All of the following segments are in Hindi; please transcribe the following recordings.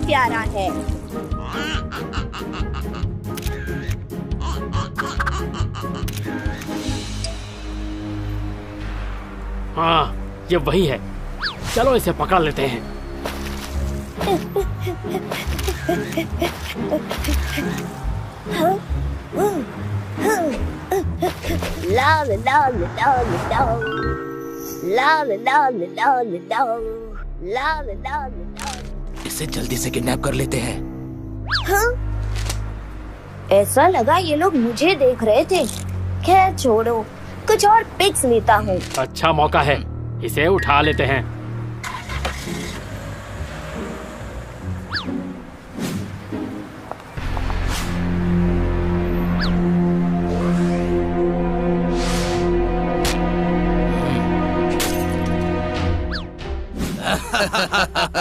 प्यारा है। हाँ, ये वही है। चलो इसे पकड़ लेते हैं। ला ला ला ला ला ला ला ला ला ला ला। इसे जल्दी से किडनैप कर लेते हैं। हाँ? ऐसा लगा ये लोग मुझे देख रहे थे। खैर छोड़ो, कुछ और पिक्स लेता हूँ। अच्छा मौका है, इसे उठा लेते हैं।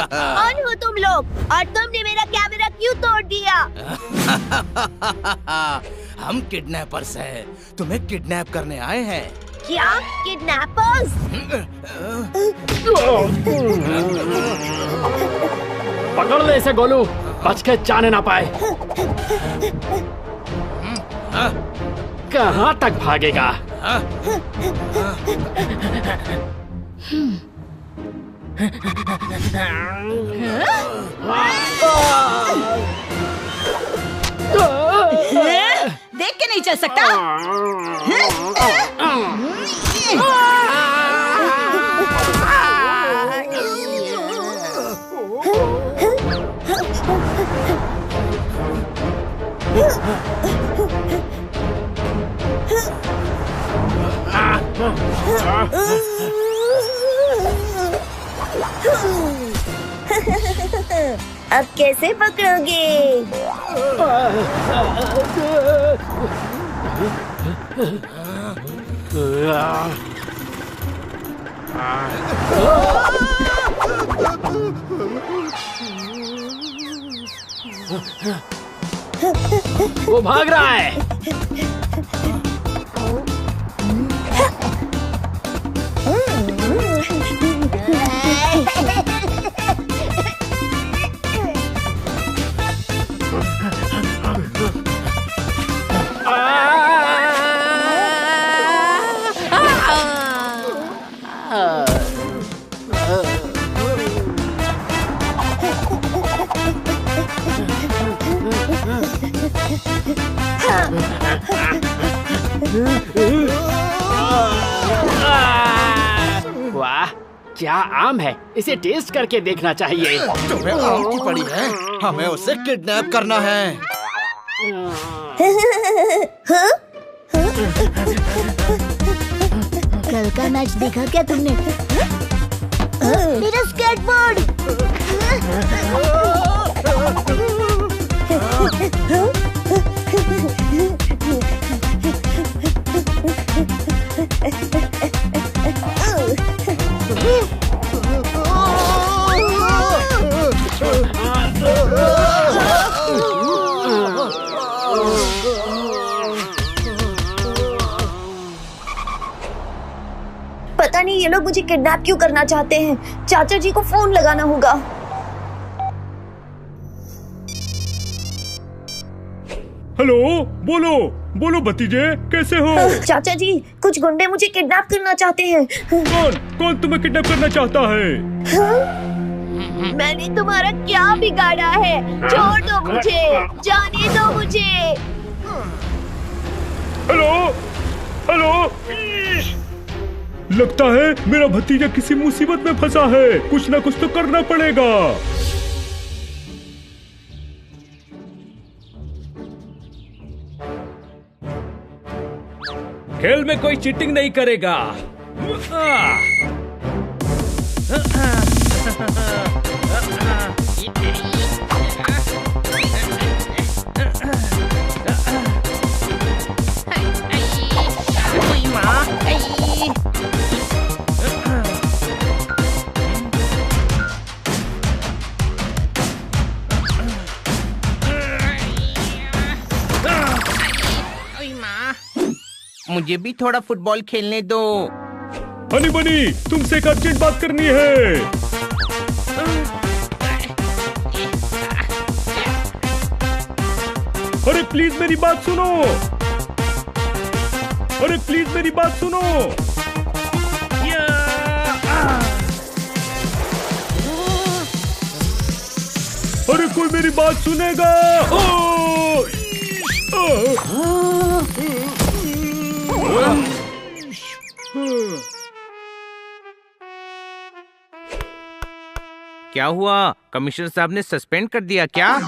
कौन हो तुम लोग और तुमने मेरा कैमरा क्यों तोड़ दिया? हम किडनैपर्स हैं, तुम्हें किडनैप करने आए हैं। क्या किडनैपर्स? पकड़ ले इसे गोलू, बच के जाने ना पाए। कहाँ तक भागेगा? देख के नहीं चल सकता? अब कैसे पकड़ोगे? वो भाग रहा है। वाह, क्या आम है, इसे टेस्ट करके देखना चाहिए। तुम्हें आम की पड़ी है, हमें उसे किडनैप करना है। कल का मैच देखा क्या तुमने? मेरा स्केटबोर्ड। पता नहीं ये लोग मुझे किडनैप क्यों करना चाहते हैं। चाचा जी को फोन लगाना होगा। हेलो, बोलो बोलो भतीजे, कैसे हो? चाचा जी, कुछ गुंडे मुझे किडनैप करना चाहते हैं। कौन कौन तुम्हें किडनैप करना चाहता है? मैंने तुम्हारा क्या बिगाड़ा है? छोड़ दो मुझे, जाने दो मुझे। हेलो हेलो, लगता है मेरा भतीजा किसी मुसीबत में फंसा है। कुछ ना कुछ तो करना पड़ेगा। खेल में कोई चीटिंग नहीं करेगा। मुझे भी थोड़ा फुटबॉल खेलने दो। हनी बनी, तुमसे एक अर्जेंट बात करनी है। अरे प्लीज मेरी बात सुनो। अरे प्लीज मेरी बात सुनो। अरे कोई मेरी बात सुनेगा? क्या हुआ? कमिश्नर साहब ने सस्पेंड कर दिया क्या?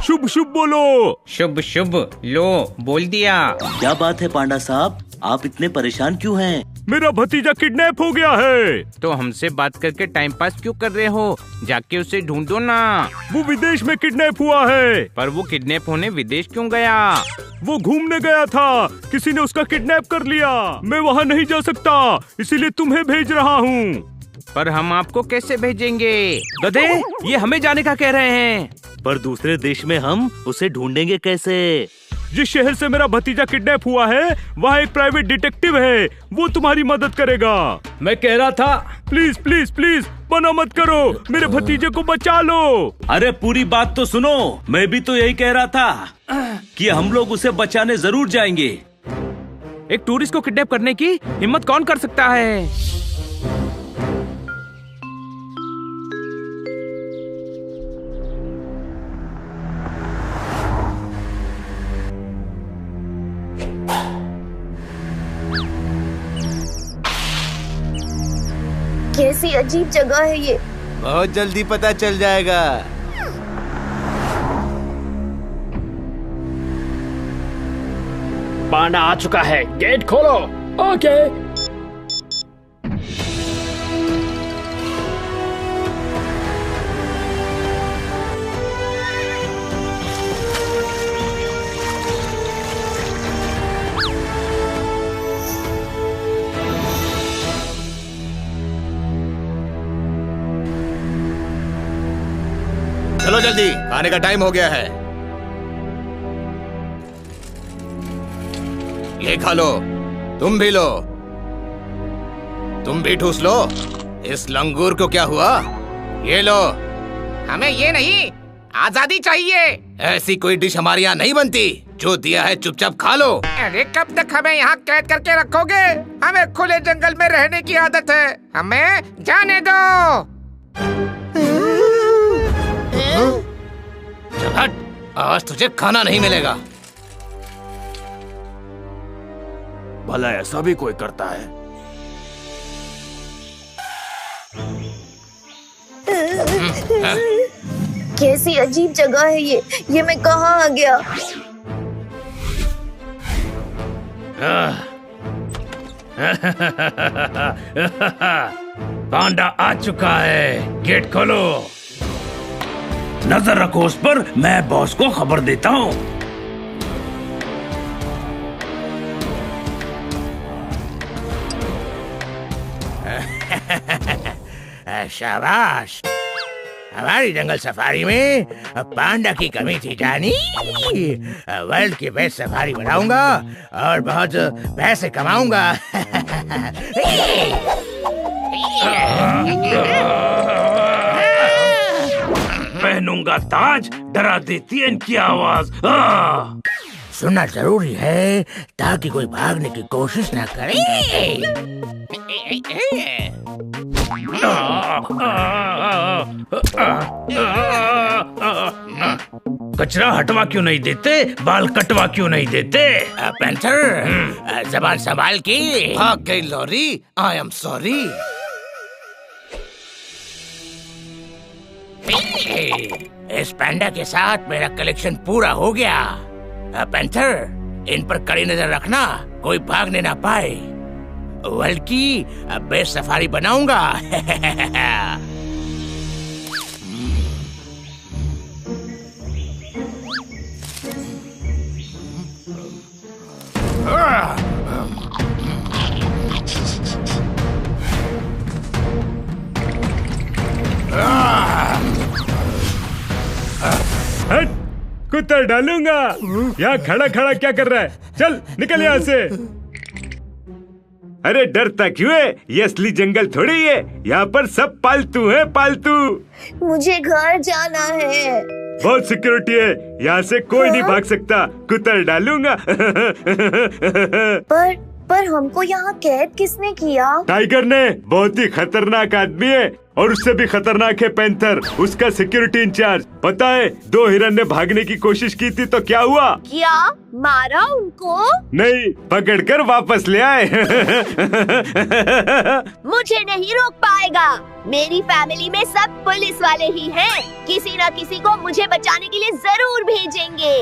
शुभ शुभ बोलो। शुभ शुभ लो बोल दिया। क्या बात है पांडा साहब, आप इतने परेशान क्यों हैं? मेरा भतीजा किडनैप हो गया है। तो हमसे बात करके टाइम पास क्यों कर रहे हो? जाके उसे ढूंढो ना। वो विदेश में किडनैप हुआ है। पर वो किडनैप होने विदेश क्यों गया? वो घूमने गया था, किसी ने उसका किडनैप कर लिया। मैं वहाँ नहीं जा सकता, इसीलिए तुम्हें भेज रहा हूँ। पर हम आपको कैसे भेजेंगे? गधे, ये हमें जाने का कह रहे हैं। पर दूसरे देश में हम उसे ढूंढेंगे कैसे? जिस शहर से मेरा भतीजा किडनैप हुआ है, वहाँ एक प्राइवेट डिटेक्टिव है, वो तुम्हारी मदद करेगा। मैं कह रहा था, प्लीज प्लीज प्लीज मना मत करो, मेरे भतीजे को बचा लो। अरे पूरी बात तो सुनो, मैं भी तो यही कह रहा था कि हम लोग उसे बचाने जरूर जाएंगे। एक टूरिस्ट को किडनैप करने की हिम्मत कौन कर सकता है? कैसी अजीब जगह है ये। बहुत जल्दी पता चल जाएगा। पांडा आ चुका है, गेट खोलो। ओके। चलो जल्दी, खाने का टाइम हो गया है। ये खा लो, तुम भी लो, तुम भी ठूस लो। इस लंगूर को क्या हुआ? ये लो। हमें ये नहीं, आजादी चाहिए। ऐसी कोई डिश हमारे यहाँ नहीं बनती। जो दिया है चुपचाप खा लो। अरे कब तक हमें यहाँ कैद करके रखोगे? हमें खुले जंगल में रहने की आदत है, हमें जाने दो। चल हट, आज तुझे खाना नहीं मिलेगा। भला ऐसा भी कोई करता है? कैसी अजीब जगह है ये मैं कहाँ आ गया? पांडा आ चुका है, गेट खोलो। नजर रखो उस पर, मैं बॉस को खबर देता हूँ। शाबाश, हमारी जंगल सफारी में पांडा की कमी थी जानी। वर्ल्ड की बेस्ट सफारी बनाऊंगा और बहुत पैसे कमाऊंगा। पहनूंगा ताज, डरा देती है इनकी आवाज। सुनना जरूरी है ताकि कोई भागने की कोशिश ना करे। कचरा हटवा क्यों नहीं देते? बाल कटवा क्यों नहीं देते? पेंथर, जबान संभाल के। भाग गई लॉरी, आई एम सॉरी। इस पैंडा के साथ मेरा कलेक्शन पूरा हो गया। पेंथर, इन पर कड़ी नजर रखना, कोई भागने ना पाए। वर्ल्ड की बेस्ट सफारी बनाऊंगा। हट, कुत्ता डालूंगा। यहाँ खड़ा खड़ा क्या कर रहा है? चल निकल यहाँ से। अरे डरता क्यों है? ये असली जंगल थोड़ी है, यहाँ पर सब पालतू है, पालतू। मुझे घर जाना है। बहुत सिक्योरिटी है, यहाँ से कोई नहीं भाग सकता, कुतर डालूंगा। पर हमको यहाँ कैद किसने किया? टाइगर ने, बहुत ही खतरनाक आदमी है और उससे भी खतरनाक है पैंथर, उसका सिक्योरिटी इंचार्ज। पता है 2 हिरन ने भागने की कोशिश की थी तो क्या हुआ? क्या मारा उनको? नहीं, पकड़कर वापस ले आए। मुझे नहीं रोक पाएगा। मेरी फैमिली में सब पुलिस वाले ही हैं। किसी न किसी को मुझे बचाने के लिए जरूर भेजेंगे।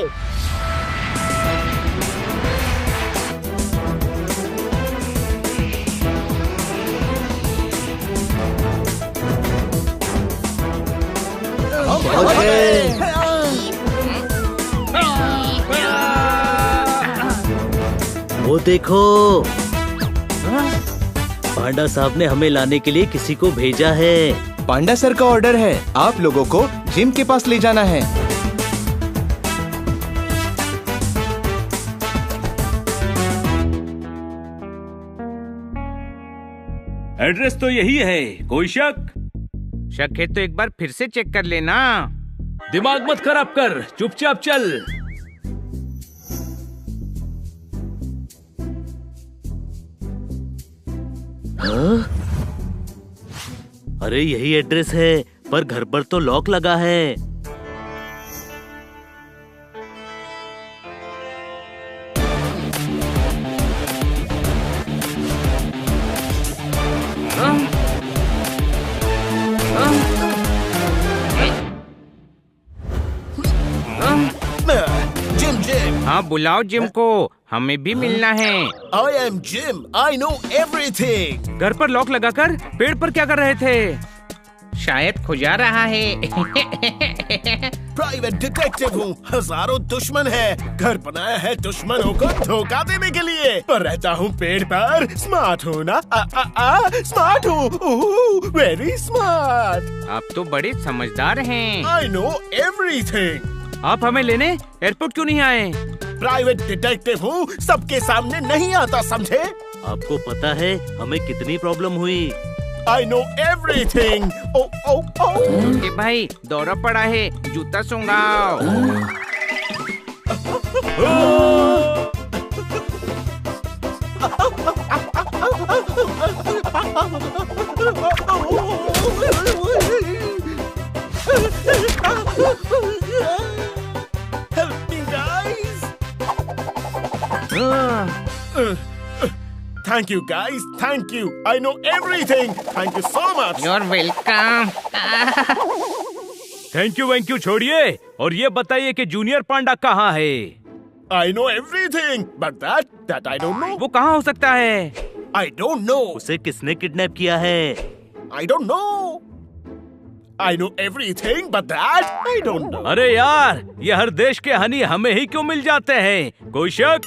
वो देखो, पांडा साहब ने हमें लाने के लिए किसी को भेजा है। पांडा सर का ऑर्डर है, आप लोगों को जिम के पास ले जाना है। एड्रेस तो यही है, कोई शक? शक है तो एक बार फिर से चेक कर लेना। दिमाग मत खराब कर, चुपचाप चल। हाँ? अरे यही एड्रेस है, पर घर पर तो लॉक लगा है। जिम हाँ, बुलाओ जिम को, हमें भी मिलना है। I am gym, I know everything. घर पर लॉक लगाकर पेड़ पर क्या कर रहे थे? शायद खुजा रहा है। प्राइवेट डिटेक्टिव हूँ, हजारों दुश्मन है, घर बनाया है दुश्मनों को धोखा देने के लिए, पर रहता हूँ पेड़ पर। स्मार्ट हूँ ना? स्मार्ट हूँ, वेरी स्मार्ट। आप तो बड़े समझदार हैं। I know everything. आप हमें लेने एयरपोर्ट क्यों नहीं आए? प्राइवेट डिटेक्टिव हूँ, सबके सामने नहीं आता, समझे? आपको पता है हमें कितनी प्रॉब्लम हुई? I know everything. Oh. छोटे भाई, दौरा पड़ा है, जूता सुंगाओ। Help me, guys. Thank you, guys. Thank you. I know everything. Thank you so much. You're welcome. Thank you छोड़िए और ये बताइए कि जूनियर पांडा कहाँ है? I know everything, but that I don't know. वो कहाँ हो सकता है? I don't know. उसे किसने किडनैप किया है? I don't know. I know everything, but that I don't know. अरे यार, ये हर देश के हनी हमें ही क्यों मिल जाते हैं? कोई शक?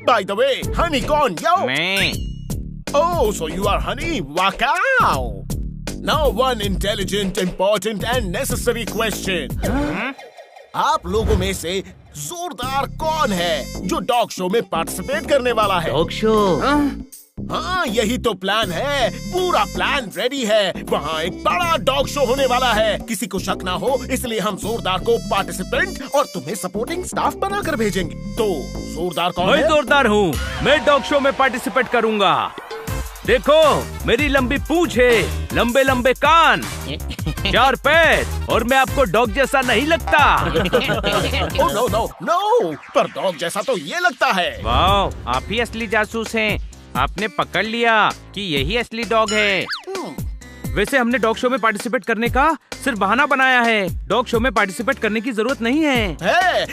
By the way, honey कौन? Yo. मैं। Oh, so you are honey? Wow. Now one intelligent, important and necessary question. आप लोगों में से जोरदार कौन है जो डॉग शो में पार्टिसिपेट करने वाला है? Dog show? हाँ, यही तो प्लान है। पूरा प्लान रेडी है। वहाँ एक बड़ा डॉग शो होने वाला है। किसी को शक ना हो, इसलिए हम जोरदार को पार्टिसिपेंट और तुम्हें सपोर्टिंग स्टाफ बनाकर भेजेंगे। तो जोरदार कौन है? मैं जोरदार हूँ, मैं डॉग शो में पार्टिसिपेट करूँगा। देखो, मेरी लंबी पूंछ है, लंबे लंबे कान, 4 पैर और मैं आपको डॉग जैसा नहीं लगता। नो, पर डॉग जैसा तो ये लगता है। वाह, आप ही असली जासूस हैं। आपने पकड़ लिया कि यही असली डॉग है। वैसे हमने डॉग शो में पार्टिसिपेट करने का सिर्फ बहाना बनाया है। डॉग शो में पार्टिसिपेट करने की जरूरत नहीं है।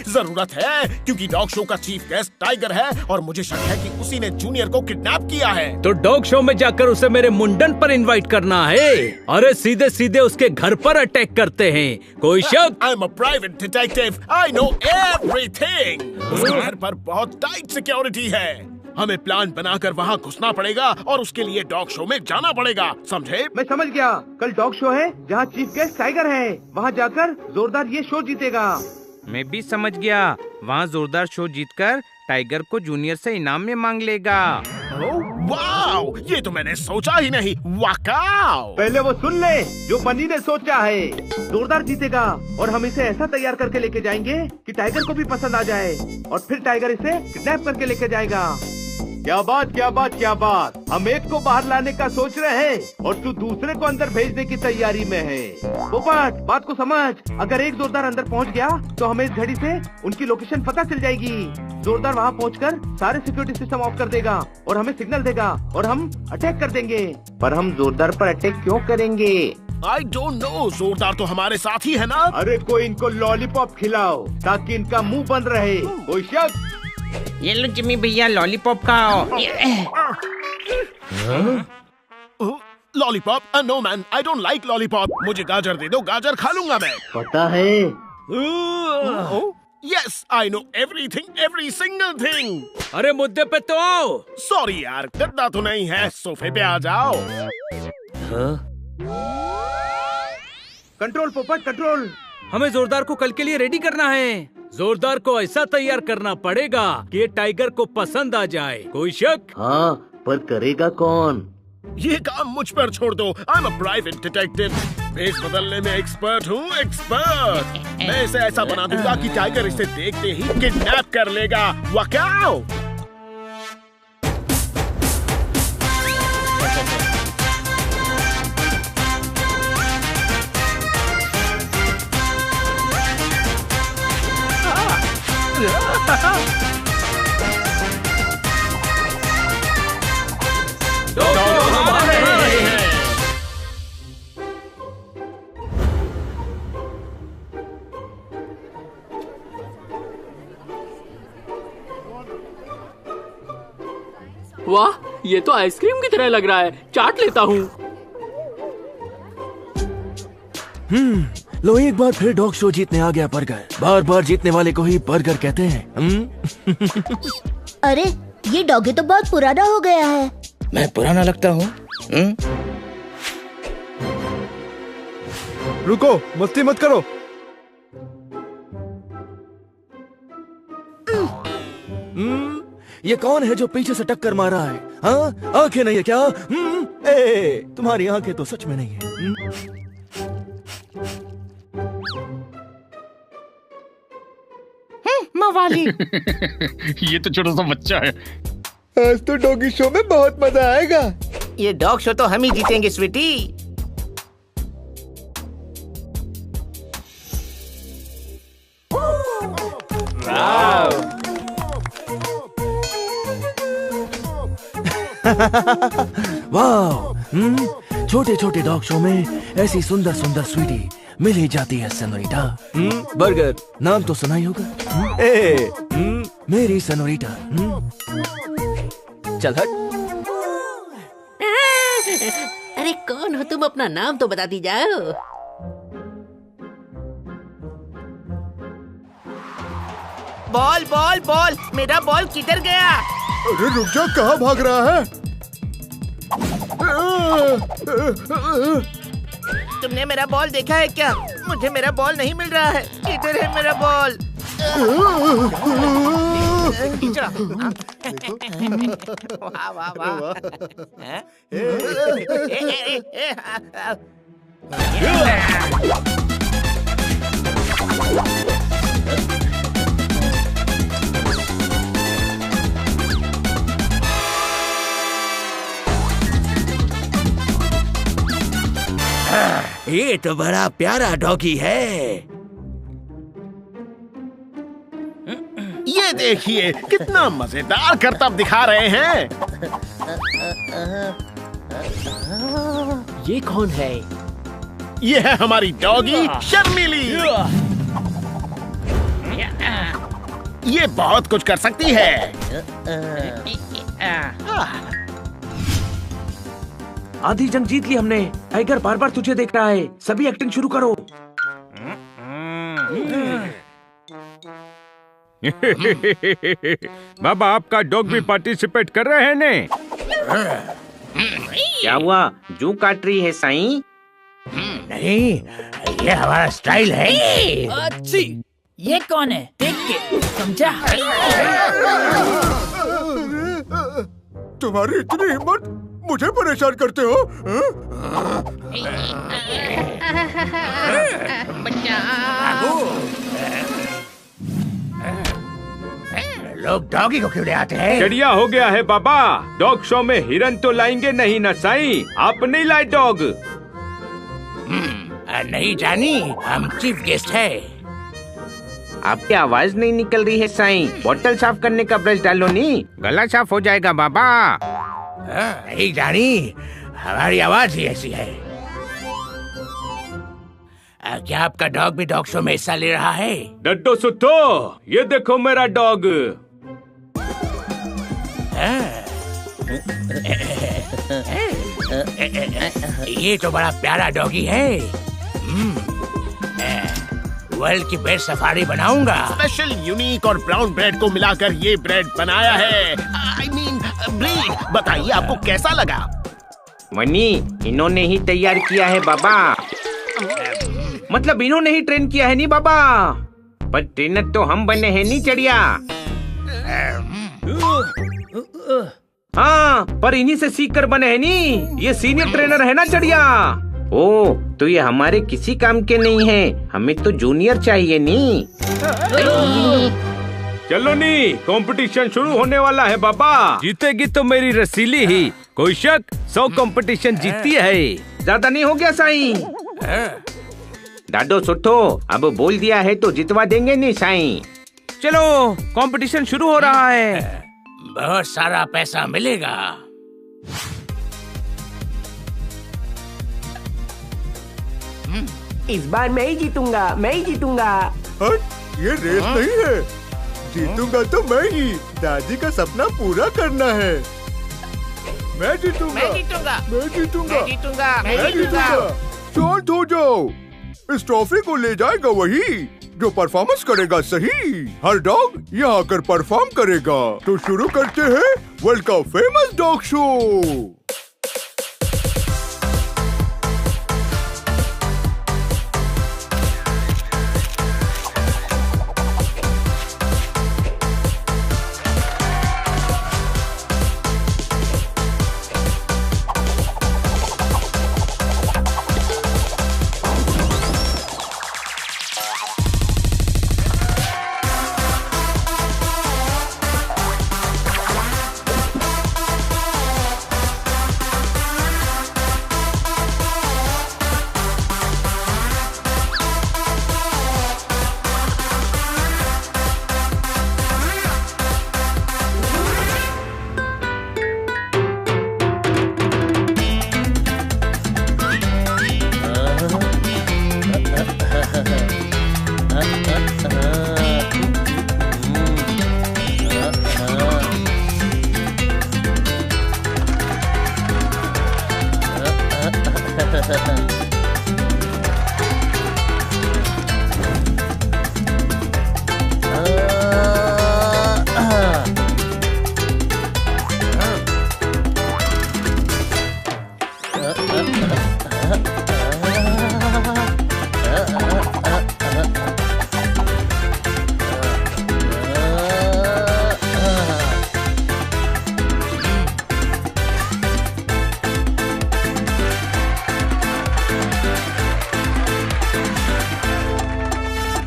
जरूरत है, क्योंकि डॉग शो का चीफ गेस्ट टाइगर है और मुझे शक है कि उसी ने जूनियर को किडनैप किया है। तो डॉग शो में जाकर उसे मेरे मुंडन पर इनवाइट करना है। अरे सीधे सीधे उसके घर पर अटैक करते हैं। कोई शक? I am a private detective, I know everything. उसके घर पर बहुत टाइट सिक्योरिटी है। हमें प्लान बनाकर वहाँ घुसना पड़ेगा और उसके लिए डॉग शो में जाना पड़ेगा, समझे? मैं समझ गया। कल डॉग शो है जहाँ चीफ गेस्ट टाइगर है। वहाँ जाकर जोरदार ये शो जीतेगा। मैं भी समझ गया। वहाँ जोरदार शो जीतकर टाइगर को जूनियर से इनाम में मांग लेगा। वाओ, ये तो मैंने सोचा ही नहीं। वाकाओ। पहले वो सुन ले जो बनी ने सोचा है। जोरदार जीतेगा और हम इसे ऐसा तैयार करके लेके जाएंगे कि टाइगर को भी पसंद आ जाए और फिर टाइगर इसे किडनैप करके लेके जाएगा। क्या बात, क्या बात, क्या बात। हम एक को बाहर लाने का सोच रहे हैं और तू दूसरे को अंदर भेजने की तैयारी में है। पोपट, बात को समझ। अगर एक जोरदार अंदर पहुंच गया तो हमें इस घड़ी से उनकी लोकेशन पता चल जाएगी। जोरदार वहां पहुंचकर सारे सिक्योरिटी सिस्टम ऑफ कर देगा और हमें सिग्नल देगा और हम अटैक कर देंगे। पर हम जोरदार पर अटैक क्यों करेंगे? आई डोंट नो, जोरदार तो हमारे साथ ही है ना। अरे कोई इनको लॉलीपॉप खिलाओ ताकि इनका मुंह बंद रहे। कोई शक? ये लो जिम्मी भैया लॉलीपॉप खाओ। Lollipop? No man, I don't like lollipop. मुझे गाजर दे दो, गाजर खा लूंगा मैं। पता है। Yes, I know everything, every single thing. अरे मुद्दे पे तो आओ। सॉरी यार, गद्दा तो नहीं है, सोफे पे आ जाओ। कंट्रोल पोपट, कंट्रोल। हमें जोरदार को कल के लिए रेडी करना है। जोरदार को ऐसा तैयार करना पड़ेगा कि ये टाइगर को पसंद आ जाए। कोई शक? हाँ, पर करेगा कौन? ये काम मुझ पर छोड़ दो। I am a private detective. भेष बदलने में एक्सपर्ट हूँ, एक्सपर्ट। मैं इसे ऐसा बना दूंगा कि टाइगर इसे देखते ही किडनैप कर लेगा। वाकाओ। वाह, ये तो आइसक्रीम की तरह लग रहा है। चाट लेता हूँ। लो, एक बार फिर डॉग शो जीतने आ गया बर्गर। बार बार जीतने वाले को ही बर्गर कहते हैं। अरे ये डॉगी तो बहुत पुराना हो गया है। मैं पुराना लगता हूँ? रुको, मस्ती मत करो। ये कौन है जो पीछे से टक्कर मार रहा है? हाँ, आंखें नहीं है क्या? तुम्हारी आंखें तो सच में नहीं है। मवाली। ये तो छोटा सा बच्चा है। आज तो डॉगी शो में बहुत मजा आएगा। ये डॉग शो तो हम ही जीतेंगे स्वीटी। वाह, छोटे छोटे डॉग शो में ऐसी सुंदर सुंदर स्वीटी मिल ही जाती है सनोरिटा। बर्गर नाम तो सुना ही होगा। मेरी सनोरिटा। चल हट। अरे कौन हो तुम? अपना नाम तो बता दी जाओ। बॉल बॉल बॉल, मेरा बॉल किधर गया? अरे रुक जा, कहाँ भाग रहा है? तुमने मेरा बॉल देखा है क्या? मुझे मेरा बॉल नहीं मिल रहा है। किधर है मेरा बॉल? वाह वाह वाह। ये तो बड़ा प्यारा डॉगी है। ये देखिए कितना मजेदार करतब दिखा रहे हैं। ये कौन है? ये है हमारी डॉगी शर्मिली। ये बहुत कुछ कर सकती है। आधी जंग जीत ली हमने। टाइगर बार बार तुझे देख रहा है। सभी एक्टिंग शुरू करो। बाबा, आपका डॉग भी पार्टिसिपेट कर रहे हैं ने? क्या हुआ? जू काट रही है साईं? नहीं, ये हमारा स्टाइल है। अच्छी, ये कौन है? देख के समझा। तुम्हारी इतनी हिम्मत, मुझे परेशान करते हो? लोग डॉगी को क्यों ले आते हैं? चिड़िया हो गया है बाबा। डॉग शो में हिरन तो लाएंगे नहीं ना साईं। आप नहीं लाए डॉग? नहीं जानी, हम चीफ गेस्ट है। आपकी आवाज नहीं निकल रही है साईं। बोतल साफ करने का ब्रश डालो नी, गला साफ हो जाएगा बाबा। नहीं जानी, हमारी आवाज ही ऐसी है। क्या आपका डॉग भी डॉग शो में हिस्सा ले रहा है? डड्डो सुट्टो, ये देखो मेरा डॉग। ये तो बड़ा प्यारा डॉगी है। वर्ल्ड की बेस्ट सफारी बनाऊंगा। स्पेशल, यूनिक और ब्राउन ब्रेड को मिलाकर ये ब्रेड बनाया है। I mean, bread. बताइए आपको कैसा लगा? मनी, इन्होंने ही तैयार किया है बाबा। मतलब इन्होंने ही ट्रेन किया है नी बाबा। पर ट्रेनर तो हम बने हैं नी चिड़िया। हाँ, पर इन्हीं से सीख कर बने हैं नी। ये सीनियर ट्रेनर है ना चिड़िया। ओ, तो ये हमारे किसी काम के नहीं है। हमें तो जूनियर चाहिए नी। चलो नी, कंपटीशन शुरू होने वाला है बाबा। जीतेगी तो मेरी रसीली ही, कोई शक। 100 कंपटीशन जीतती है। ज्यादा नहीं हो गया साईं? डाडो सुट्ठो, अब बोल दिया है तो जितवा देंगे नी साईं। चलो, कंपटीशन शुरू हो रहा है। बहुत सारा पैसा मिलेगा। इस बार मैं ही जीतूंगा, मैं ही जीतूंगा। ये रेस नहीं है। जीतूंगा तो मैं ही। दादी का सपना पूरा करना है। मैं जीतूंगा, मैं जीतूंगा, मैं जीतूंगा, मैं जीतूंगा, मैं जीतूंगा। शांत हो जाओ। इस ट्रॉफी को ले जाएगा वही जो परफॉर्मेंस करेगा सही। हर डॉग यहाँ आकर परफॉर्म करेगा। तो शुरू करते हैं वर्ल्ड का famous dog show.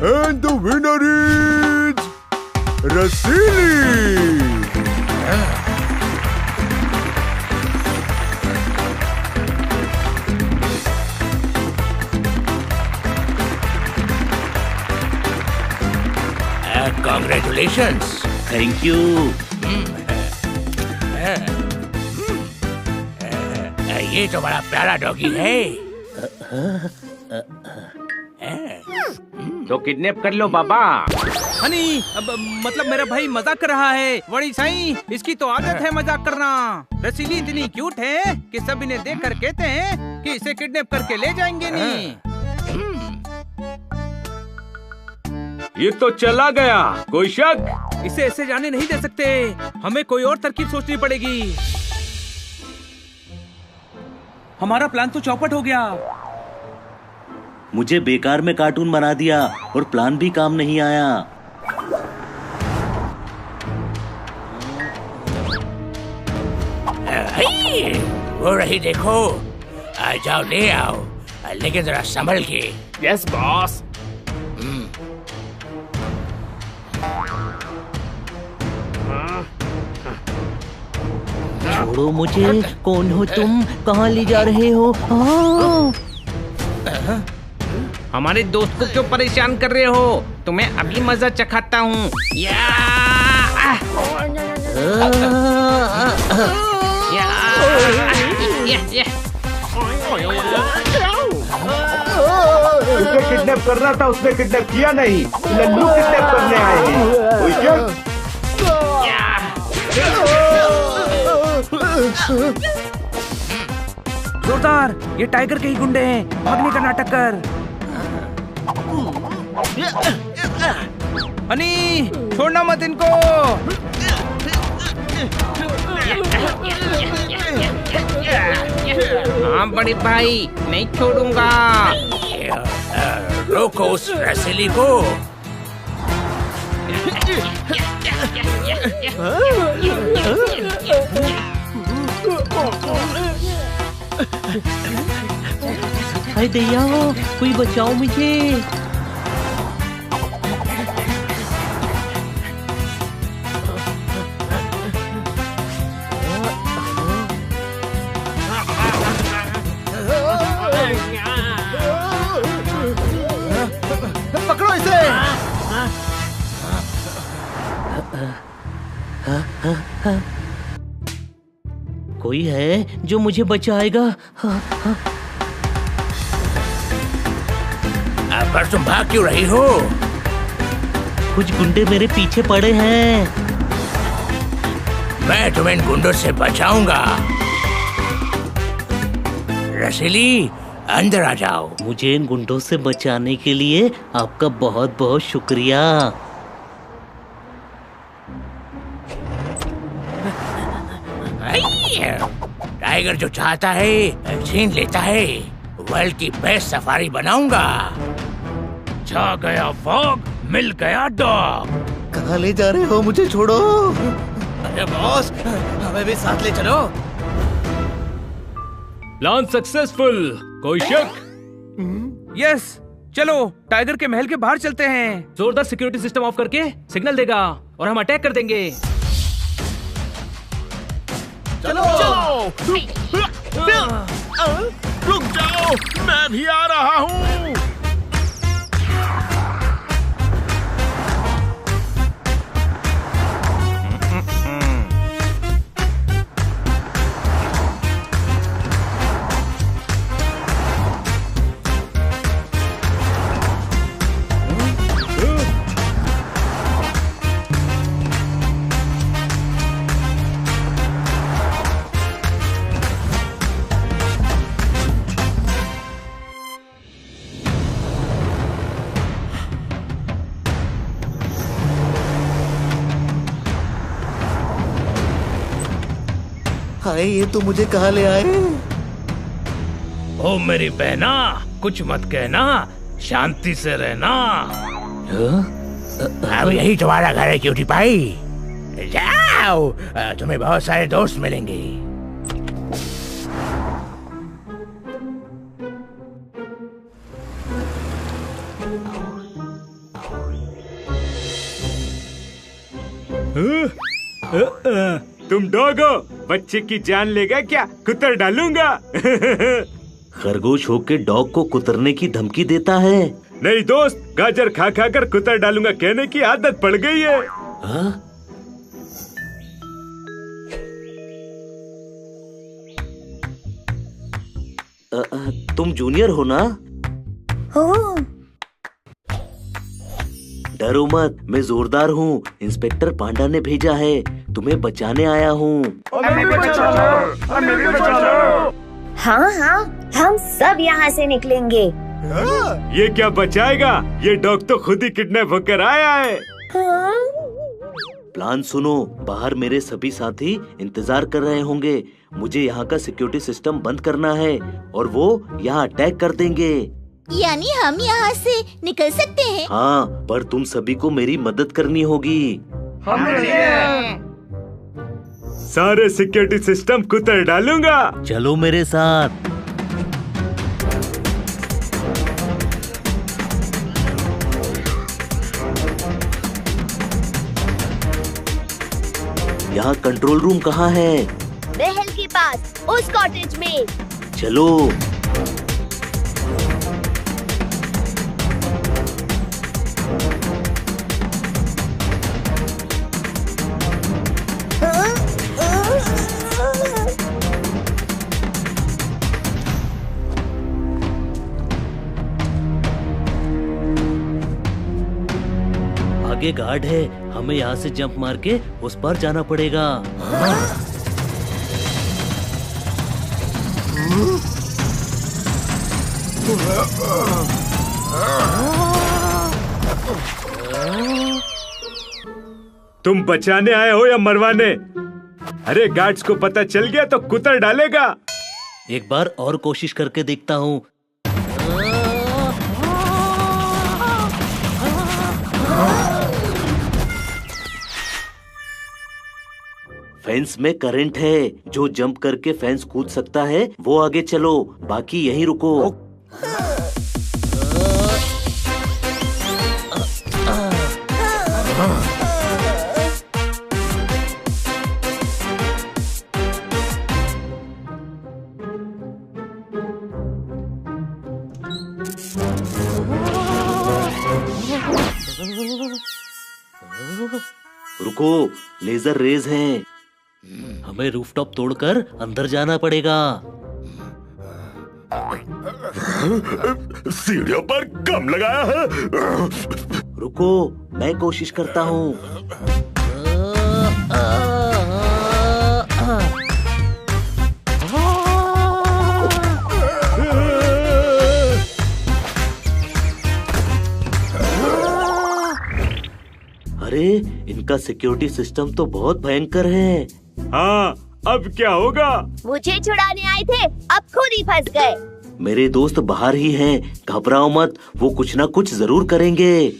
And the winner is Rasili. Congratulations. Thank you. ये तो बड़ा प्यारा डॉगी है। तो किडनैप कर लो बाबा। हनी, अब मतलब मेरा भाई मजाक कर रहा है। बड़ी साईं, इसकी तो आदत है मजाक करना। रसीली इतनी क्यूट है कि सब इन्हें देख कर कहते हैं कि इसे किडनैप करके ले जाएंगे नहीं। ये तो चला गया, कोई शक? इसे ऐसे जाने नहीं दे सकते। हमें कोई और तरकीब सोचनी पड़ेगी। हमारा प्लान तो चौपट हो गया। मुझे बेकार में कार्टून बना दिया और प्लान भी काम नहीं आया। वो रही देखो। आ जाओ ले आओ, लेकिन जरा संभल के। Yes boss. छोड़ो मुझे, कौन हो तुम, कहाँ ले जा रहे हो? हमारे दोस्त को क्यों परेशान कर रहे हो? तुम्हें अभी मजा चखाता हूँ। उसे किडनैप करना था, उसने किडनैप किया नहीं। लल्लू किडनैप करने आए हैं। कोई क्या? जोरदार, ये टाइगर के ही गुंडे हैं। भागने का नाटक कर। हनी, छोड़ना मत इनको। हाँ बड़े भाई, नहीं छोड़ूंगा। रोको उस रसीली को। हाय दैया, कोई बचाओ मुझे। पकड़ो इसे। कोई है जो मुझे बचाएगा? पर तुम भाग क्यों रही हो? कुछ गुंडे मेरे पीछे पड़े हैं। मैं तुम्हें इन गुंडों से बचाऊंगा। रसीली, अंदर आ जाओ। मुझे इन गुंडों से बचाने के लिए आपका बहुत बहुत शुक्रिया। टाइगर जो चाहता है छीन लेता है। वर्ल्ड की बेस्ट सफारी बनाऊंगा। छा गया फॉग, मिल गया डॉग। कहाँ ले जा रहे हो? मुझे छोड़ो। अरे बॉस, हमें भी साथ ले चलो। Plan successful. कोई शक? यस, चलो टाइगर के महल के बाहर चलते हैं। जोरदार सिक्योरिटी सिस्टम ऑफ करके सिग्नल देगा और हम अटैक कर देंगे। चलो रुक जाओ, मैं भी आ रहा हूँ। हाय, ये तो मुझे कहाँ ले आए? ओ मेरी बहना, कुछ मत कहना, शांति से रहना। अब यही तुम्हारा घर है क्यूटी पाई। जाओ, तुम्हें बहुत सारे दोस्त मिलेंगे। तुम डॉग हो, बच्चे की जान लेगा क्या? कुतर डालूंगा। खरगोश होके डॉग को कुतरने की धमकी देता है। नहीं दोस्त, गाजर खा खा कर कुतर डालूंगा कहने की आदत पड़ गई है। हाँ? तुम जूनियर हो ना? हो। डरो मत, मैं जोरदार हूँ। इंस्पेक्टर पांडा ने भेजा है, तुम्हें बचाने आया हूँ। हाँ हाँ, हम सब यहाँ से निकलेंगे। ये क्या बचाएगा? ये डॉग तो खुद ही किडनैप होकर आया है। प्लान सुनो, बाहर मेरे सभी साथी इंतजार कर रहे होंगे। मुझे यहाँ का सिक्योरिटी सिस्टम बंद करना है और वो यहाँ अटैक कर देंगे। यानी हम यहाँ से निकल सकते हैं? हाँ, पर तुम सभी को मेरी मदद करनी होगी। सारे सिक्योरिटी सिस्टम कुतर डालूंगा। चलो मेरे साथ। यहाँ कंट्रोल रूम कहाँ है? महल के पास, उस कॉटेज में। चलो। आगे गार्ड है, हमें यहाँ से जंप मार के उस पार जाना पड़ेगा। तुम बचाने आए हो या मरवाने? अरे गार्ड्स को पता चल गया तो कुतर डालेगा। एक बार और कोशिश करके देखता हूँ। फेंस में करंट है, जो जंप करके फेंस कूद सकता है वो आगे चलो, बाकी यहीं रुको। रुको, लेजर रेज हैं। हमें रूफटॉप तोड़कर अंदर जाना पड़ेगा। सीढ़ियों पर कम लगाया है। रुको, मैं कोशिश करता हूँ। अरे, इनका सिक्योरिटी सिस्टम तो बहुत भयंकर है। हाँ, अब क्या होगा? मुझे छुड़ाने आए थे, अब खुद ही फंस गए। मेरे दोस्त बाहर ही हैं, घबराओ मत, वो कुछ ना कुछ जरूर करेंगे।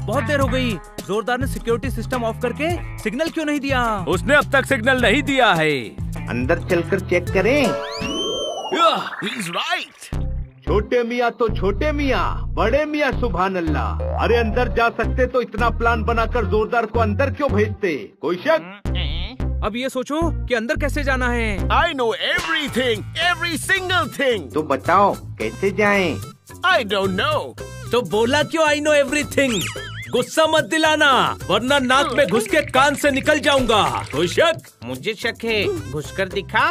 बहुत देर हो गई, जोरदार ने सिक्योरिटी सिस्टम ऑफ करके सिग्नल क्यों नहीं दिया? उसने अब तक सिग्नल नहीं दिया है। अंदर चलकर चेक करें। He's right. छोटे मियाँ तो छोटे मियाँ, बड़े मियाँ सुभान अल्लाह। अरे अंदर जा सकते तो इतना प्लान बनाकर जोरदार को अंदर क्यों भेजते? कोई शक? अब ये सोचो कि अंदर कैसे जाना है। I know everything, every single thing. तो बताओ कैसे जाएं? I don't know. तो बोला क्यों I know everything? गुस्सा मत दिलाना, वरना नाक में घुस के कान से निकल जाऊंगा। कोई शक? मुझे शक है, घुसकर दिखा।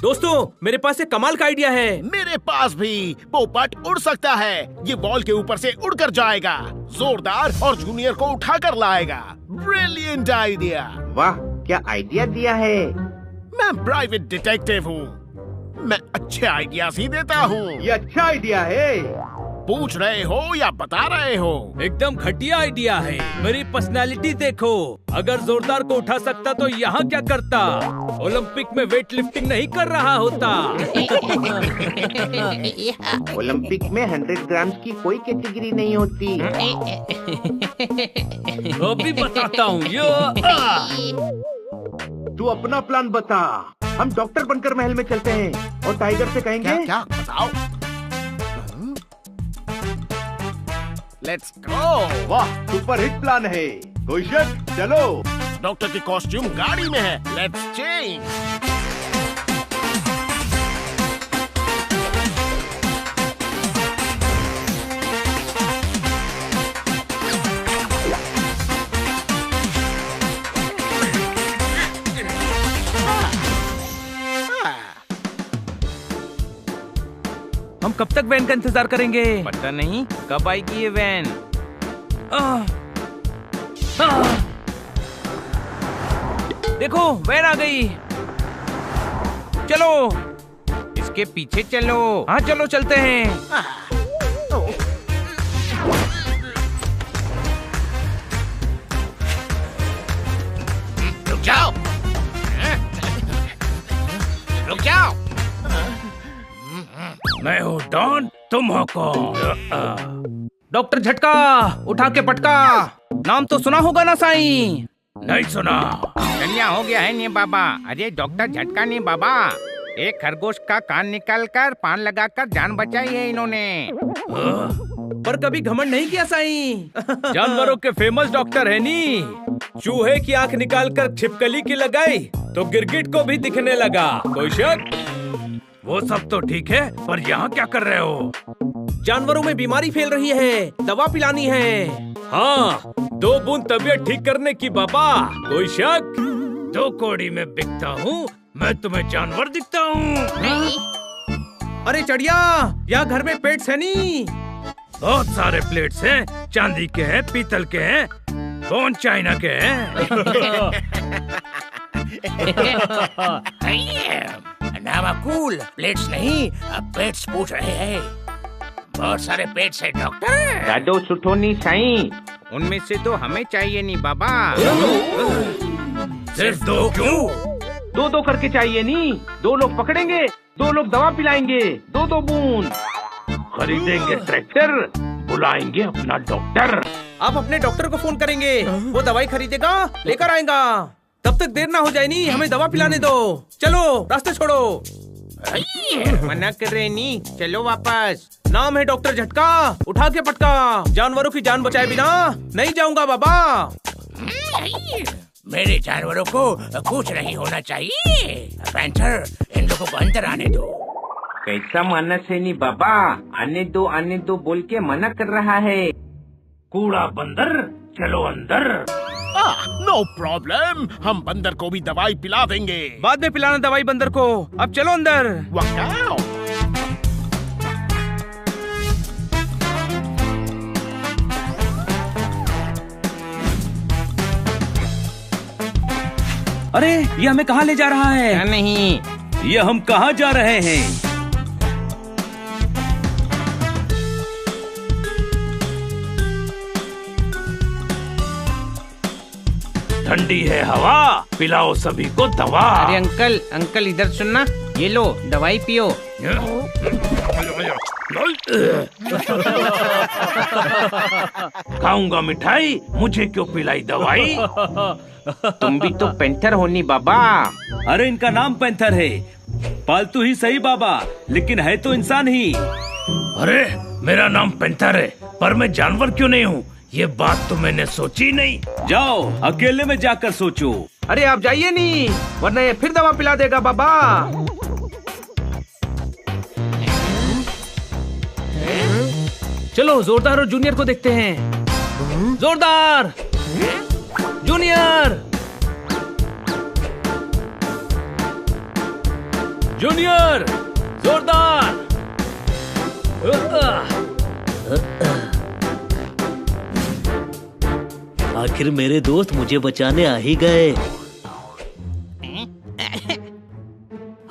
दोस्तों, मेरे पास एक कमाल का आइडिया है। मेरे पास भी। पोपट उड़ सकता है, ये वॉल के ऊपर से उड़कर जाएगा, जोरदार और जूनियर को उठाकर लाएगा। Brilliant idea. वाह, क्या आइडिया दिया है। मैं प्राइवेट डिटेक्टिव हूँ, मैं अच्छे आइडियाज ही देता हूँ। ये अच्छा आइडिया है। पूछ रहे हो या बता रहे हो? एकदम घटिया आइडिया है। मेरी पर्सनालिटी देखो, अगर जोरदार को उठा सकता तो यहाँ क्या करता? ओलंपिक में वेट लिफ्टिंग नहीं कर रहा होता। ओलंपिक में 100 ग्राम की कोई कैटेगरी नहीं होती। अभी बताता हूँ। तू अपना प्लान बता। हम डॉक्टर बनकर महल में चलते हैं और टाइगर से कहेंगे। क्या बताओ? Let's go. वाह, सुपर हिट प्लान है। कोई शक? चलो। डॉक्टर की कॉस्ट्यूम गाड़ी में है, लेट्स चेंज। हम कब तक वैन का इंतजार करेंगे? पता नहीं कब आएगी ये वैन। देखो, वैन आ गई। चलो, इसके पीछे चलो। हाँ चलो, चलते हैं। तुम हो कौन? डॉक्टर झटका, उठा के पटका। नाम तो सुना होगा ना साईं? नहीं सुना। चलिया हो गया है नहीं बाबा। अरे डॉक्टर झटका नहीं बाबा, एक खरगोश का कान निकालकर पान लगाकर जान बचाई है इन्होंने। पर कभी घमंड नहीं किया साईं। जानवरों के फेमस डॉक्टर है नी। चूहे की आंख निकालकर छिपकली की लगाई तो गिरगिट को भी दिखने लगा। कोई शक? वो सब तो ठीक है, पर यहाँ क्या कर रहे हो? जानवरों में बीमारी फैल रही है, दवा पिलानी है। हाँ, 2 बूंद तबीयत ठीक करने की बाबा। कोई शक? 2 कौड़ी में बिकता हूँ, मैं तुम्हें जानवर दिखता हूँ? अरे चढ़िया, यहाँ घर में पेट्स है नी। बहुत सारे प्लेट्स हैं, चांदी के हैं, पीतल के हैं, कौन चाइना के हैं। नामाकूल, प्लेट्स नहीं, पेट्स पूछ रहे हैं। बहुत सारे पेट्स हैं डॉक्टर। दादो सुठो नहीं साईं। उनमें से तो हमें चाहिए नहीं बाबा। सिर्फ 2 क्यों? 2-2 करके चाहिए नहीं। 2 लोग पकड़ेंगे, 2 लोग दवा पिलाएंगे। 2-2 बूंद। खरीदेंगे ट्रैक्टर, बुलाएंगे अपना डॉक्टर। आप अपने डॉक्टर को फोन करेंगे, वो दवाई खरीदेगा, लेकर आएगा। तब तक देर ना हो जाए नी, हमें दवा पिलाने दो। चलो रास्ते छोड़ो। मना कर रहे नी, चलो वापस। नाम है डॉक्टर झटका, उठा के पटका। जानवरों की जान बचाए बिना नहीं जाऊंगा बाबा। मेरे जानवरों को कुछ नहीं होना चाहिए। पैंथर, इन लोगों को अंदर आने दो। कैसा मानस है नी बाबा, आने दो बोल के मना कर रहा है। कूड़ा बंदर, चलो अंदर। नो प्रॉब्लम, हम बंदर को भी दवाई पिला देंगे। बाद में पिलाना दवाई बंदर को, अब चलो अंदर। वाह, अरे ये हमें कहाँ ले जा रहा है? क्या नहीं, ये हम कहाँ जा रहे हैं? ठंडी है हवा, पिलाओ सभी को दवा। अरे अंकल इधर सुनना, ये लो दवाई पियो। खाऊंगा मिठाई, मुझे क्यों पिलाई दवाई? तुम भी तो पैंथर होनी बाबा। अरे इनका नाम पैंथर है, पालतू ही सही बाबा, लेकिन है तो इंसान ही। अरे मेरा नाम पैंथर है, पर मैं जानवर क्यों नहीं हूँ? ये बात तो मैंने सोची नहीं। जाओ अकेले में जाकर सोचो। अरे आप जाइए नहीं, वरना ये फिर दवा पिला देगा बाबा। चलो जोरदार और जूनियर को देखते हैं। जोरदार, जूनियर, जूनियर, जोरदार। आखिर मेरे दोस्त मुझे बचाने आ ही गए।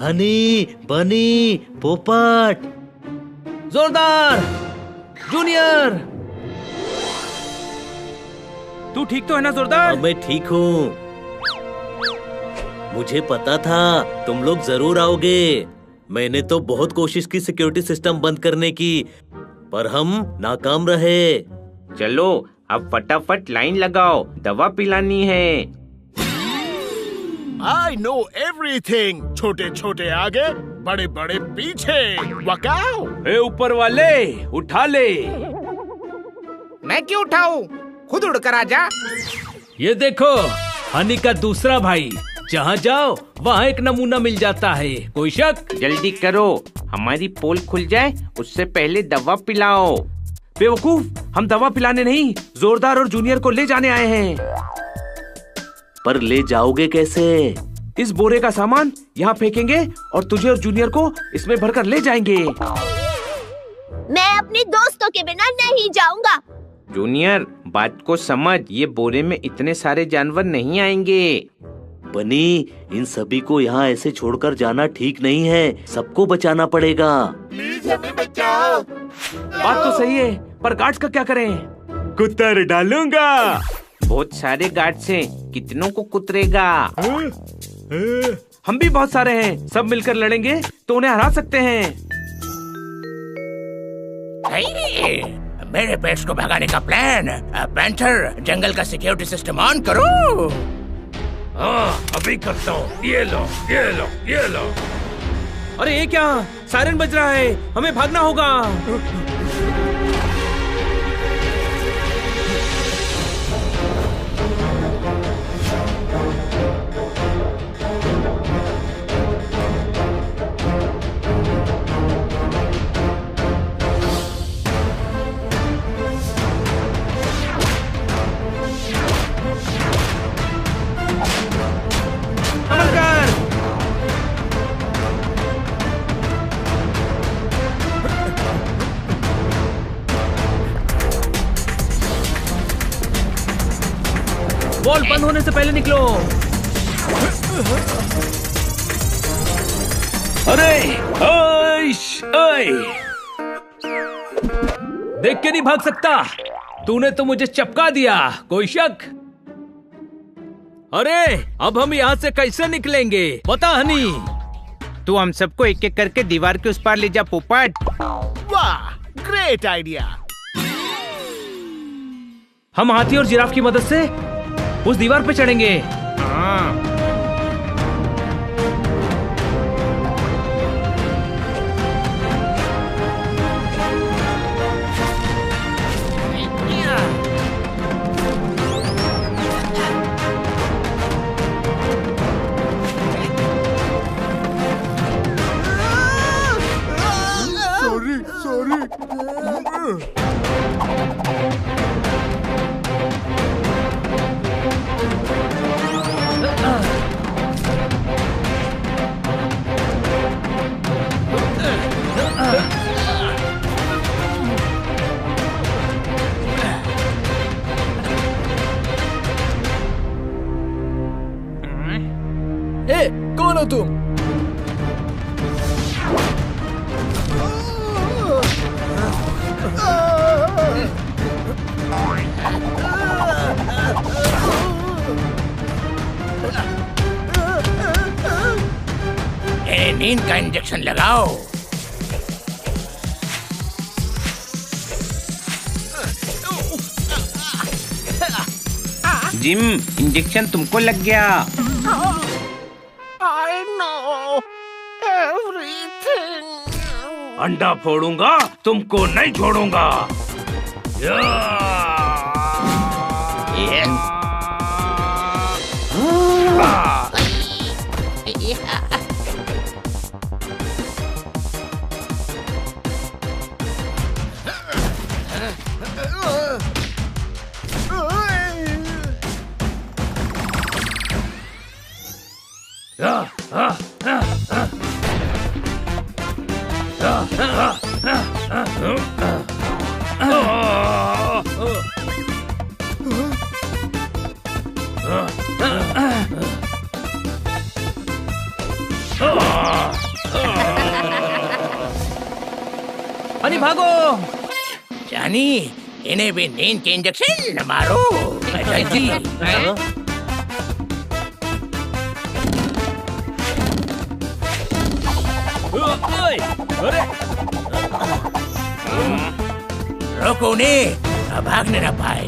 हनी, बनी, पोपट। जोरदार, जूनियर। तू ठीक तो है ना जोरदार? मैं ठीक हूँ। मुझे पता था तुम लोग जरूर आओगे। मैंने तो बहुत कोशिश की सिक्योरिटी सिस्टम बंद करने की, पर हम नाकाम रहे। चलो अब फटाफट लाइन लगाओ, दवा पिलानी है। I know everything. छोटे छोटे आगे, बड़े बड़े पीछे। वकाओ। ए ऊपर वाले, उठा ले। मैं क्यों उठाऊं? खुद उड़कर आजा। ये देखो, हनी का दूसरा भाई। जहाँ जाओ वहाँ एक नमूना मिल जाता है। कोई शक? जल्दी करो, हमारी पोल खुल जाए उससे पहले दवा पिलाओ। बेवकूफ, हम दवा पिलाने नहीं, जोरदार और जूनियर को ले जाने आए हैं। पर ले जाओगे कैसे? इस बोरे का सामान यहाँ फेंकेंगे और तुझे और जूनियर को इसमें भरकर ले जाएंगे। मैं अपने दोस्तों के बिना नहीं जाऊंगा। जूनियर, बात को समझ, ये बोरे में इतने सारे जानवर नहीं आएंगे। बनी, इन सभी को यहाँ ऐसे छोड़कर जाना ठीक नहीं है। सबको बचाना पड़ेगा। प्लीज हमें बचाओ। बात तो सही है, पर गार्ड्स का क्या करें? कुतर डालूंगा। बहुत सारे गार्ड्स हैं, कितनों को कुतरेगा? हम भी बहुत सारे हैं, सब मिलकर लड़ेंगे तो उन्हें हरा सकते हैं। मेरे पेट्स को भगाने का प्लान। पैंथर, जंगल का सिक्योरिटी सिस्टम ऑन करो। हाँ, अभी करता हूँ। ये लो, ये लो, ये लो। अरे ये क्या, सायरन बज रहा है, हमें भागना होगा। बॉल बंद होने से पहले निकलो। अरे देख के नहीं भाग सकता, तूने तो मुझे चपका दिया। कोई शक? अरे अब हम यहाँ से कैसे निकलेंगे बता हनी। तू हम सबको एक एक करके दीवार के उस पार ले जा पोपट। वाह, ग्रेट आइडिया। हम हाथी और जिराफ की मदद से उस दीवार पे चढ़ेंगे। सॉरी। कौन हो तुम? नींद का इंजेक्शन लगाओ। जिम, इंजेक्शन तुमको लग गया। I know everything. अंडा फोड़ूंगा, तुमको नहीं छोड़ूंगा। हनी भागो। जानी, इन्हें भी नींद के इंजेक्शन मारो जल्दी। रोको उन्हें, भागने न पाए।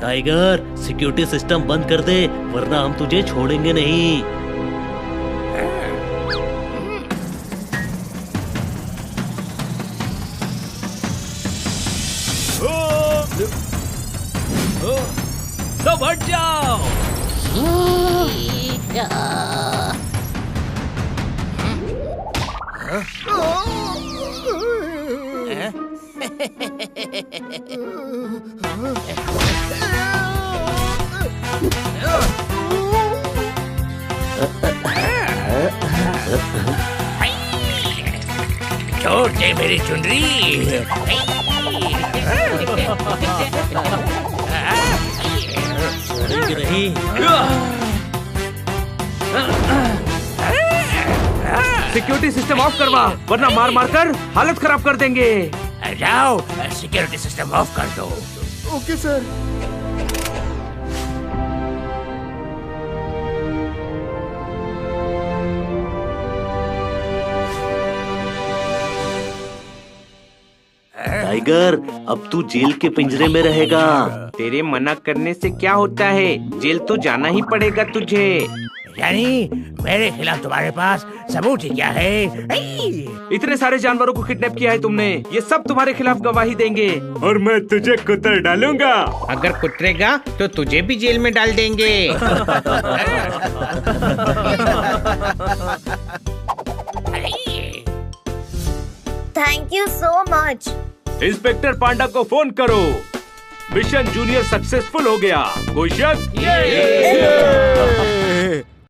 टाइगर, सिक्योरिटी सिस्टम बंद कर दे, वरना हम तुझे छोड़ेंगे नहीं। सब हट जाओ। छोड़ दे मेरी चुनरी। नहीं। सिक्योरिटी सिस्टम ऑफ करवा, वरना मार मार कर हालत खराब कर देंगे। जाओ सिक्योरिटी सिस्टम ऑफ कर दो। Okay sir. टाइगर, अब तू जेल के पिंजरे में रहेगा। तेरे मना करने से क्या होता है, जेल तो जाना ही पड़ेगा तुझे। यानी मेरे खिलाफ तुम्हारे पास सबूत ही क्या है? इतने सारे जानवरों को किडनैप किया है तुमने, ये सब तुम्हारे खिलाफ गवाही देंगे। और मैं तुझे कुतर डालूंगा। अगर कुतरेगा तो तुझे भी जेल में डाल देंगे। Thank you so much. Inspector Panda को फोन करो। मिशन जूनियर सक्सेसफुल हो गया। कोई शक?